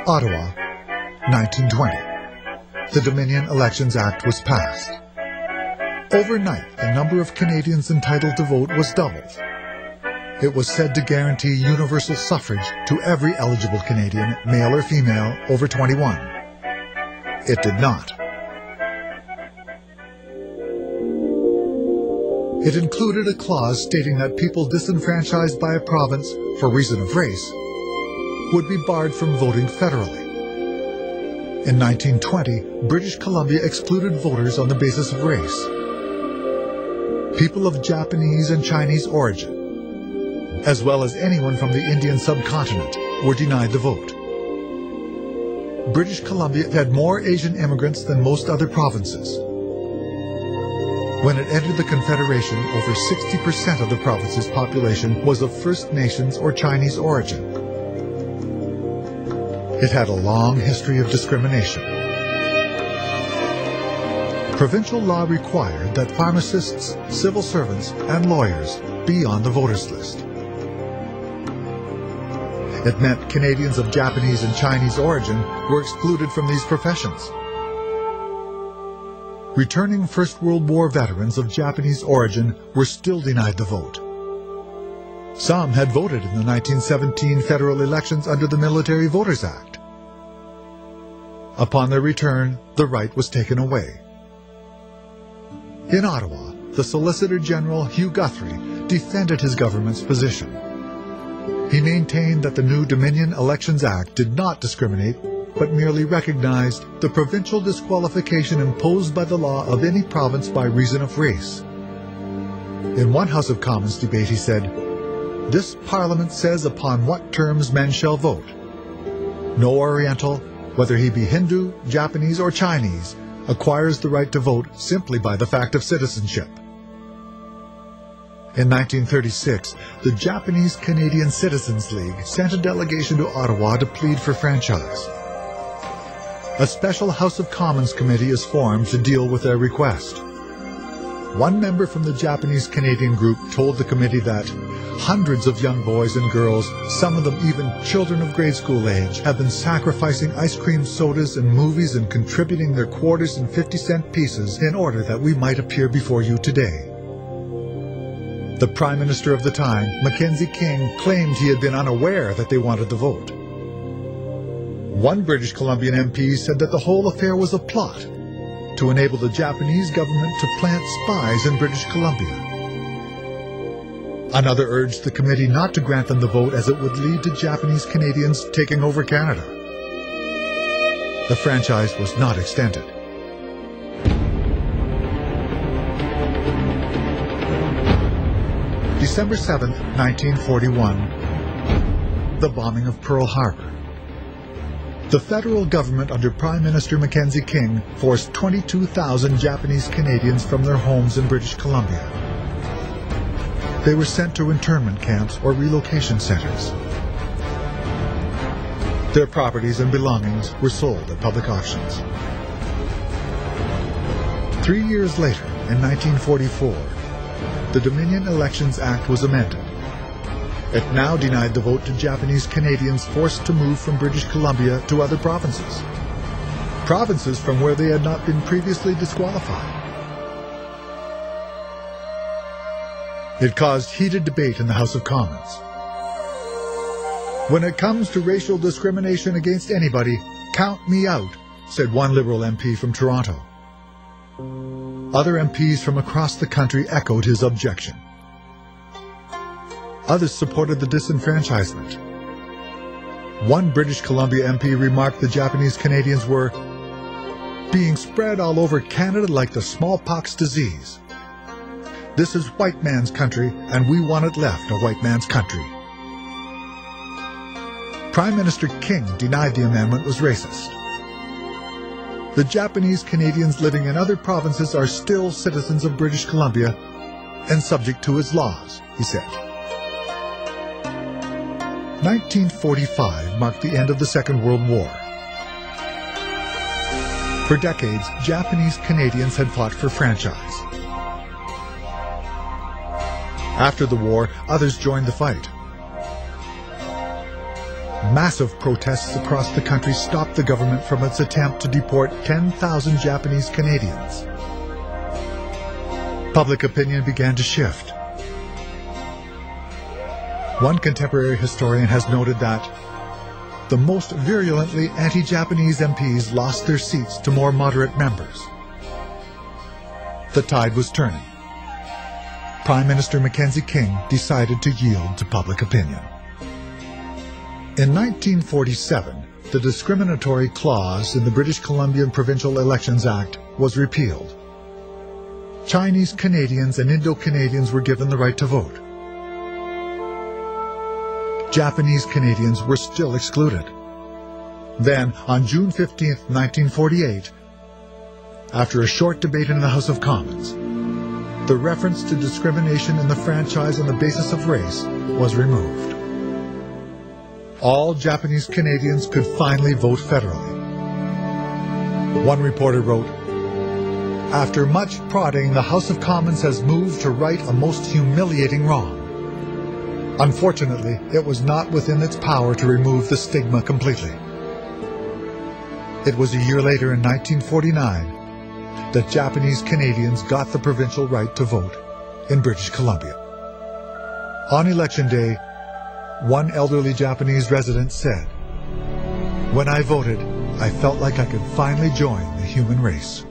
Ottawa, 1920. The Dominion Elections Act was passed. Overnight, the number of Canadians entitled to vote was doubled. It was said to guarantee universal suffrage to every eligible Canadian, male or female, over 21. It did not. It included a clause stating that people disenfranchised by a province for reason of race would be barred from voting federally. In 1920, British Columbia excluded voters on the basis of race. People of Japanese and Chinese origin, as well as anyone from the Indian subcontinent, were denied the vote. British Columbia had more Asian immigrants than most other provinces. When it entered the Confederation, over 60% of the province's population was of First Nations or Chinese origin. It had a long history of discrimination. Provincial law required that pharmacists, civil servants, and lawyers be on the voters list. It meant Canadians of Japanese and Chinese origin were excluded from these professions. Returning First World War veterans of Japanese origin were still denied the vote. Some had voted in the 1917 federal elections under the Military Voters Act. Upon their return, the right was taken away. In Ottawa, the Solicitor General Hugh Guthrie defended his government's position. He maintained that the new Dominion Elections Act did not discriminate, but merely recognized the provincial disqualification imposed by the law of any province by reason of race. In one House of Commons debate, he said, "This Parliament says upon what terms men shall vote. No Oriental, whether he be Hindu, Japanese, or Chinese, acquires the right to vote simply by the fact of citizenship." In 1936, the Japanese Canadian Citizens League sent a delegation to Ottawa to plead for franchise. A special House of Commons committee is formed to deal with their request. One member from the Japanese Canadian group told the committee that hundreds of young boys and girls, some of them even children of grade school age, have been sacrificing ice cream sodas and movies and contributing their quarters and 50-cent pieces in order that we might appear before you today. The Prime Minister of the time, Mackenzie King, claimed he had been unaware that they wanted the vote. One British Columbian MP said that the whole affair was a plot to enable the Japanese government to plant spies in British Columbia. Another urged the committee not to grant them the vote as it would lead to Japanese Canadians taking over Canada. The franchise was not extended. December 7, 1941, the bombing of Pearl Harbor. The federal government under Prime Minister Mackenzie King forced 22,000 Japanese Canadians from their homes in British Columbia. They were sent to internment camps or relocation centers. Their properties and belongings were sold at public auctions. 3 years later, in 1944, the Dominion Elections Act was amended. It now denied the vote to Japanese Canadians forced to move from British Columbia to other provinces. Provinces from where they had not been previously disqualified. It caused heated debate in the House of Commons. "When it comes to racial discrimination against anybody, count me out," said one Liberal MP from Toronto. Other MPs from across the country echoed his objection. Others supported the disenfranchisement. One British Columbia MP remarked the Japanese Canadians were being spread all over Canada like the smallpox disease. "This is white man's country, and we want it left a white man's country." Prime Minister King denied the amendment was racist. "The Japanese Canadians living in other provinces are still citizens of British Columbia and subject to its laws," he said. 1945 marked the end of the Second World War. For decades, Japanese Canadians had fought for franchise. After the war, others joined the fight. Massive protests across the country stopped the government from its attempt to deport 10,000 Japanese Canadians. Public opinion began to shift. One contemporary historian has noted that the most virulently anti-Japanese MPs lost their seats to more moderate members. The tide was turning. Prime Minister Mackenzie King decided to yield to public opinion. In 1947, the discriminatory clause in the British Columbian Provincial Elections Act was repealed. Chinese Canadians and Indo-Canadians were given the right to vote. Japanese Canadians were still excluded. Then, on June 15, 1948, after a short debate in the House of Commons, the reference to discrimination in the franchise on the basis of race was removed. All Japanese Canadians could finally vote federally. One reporter wrote, "After much prodding, the House of Commons has moved to right a most humiliating wrong. Unfortunately, it was not within its power to remove the stigma completely." It was a year later, in 1949, that Japanese Canadians got the provincial right to vote in British Columbia. On Election Day, one elderly Japanese resident said, "When I voted, I felt like I could finally join the human race."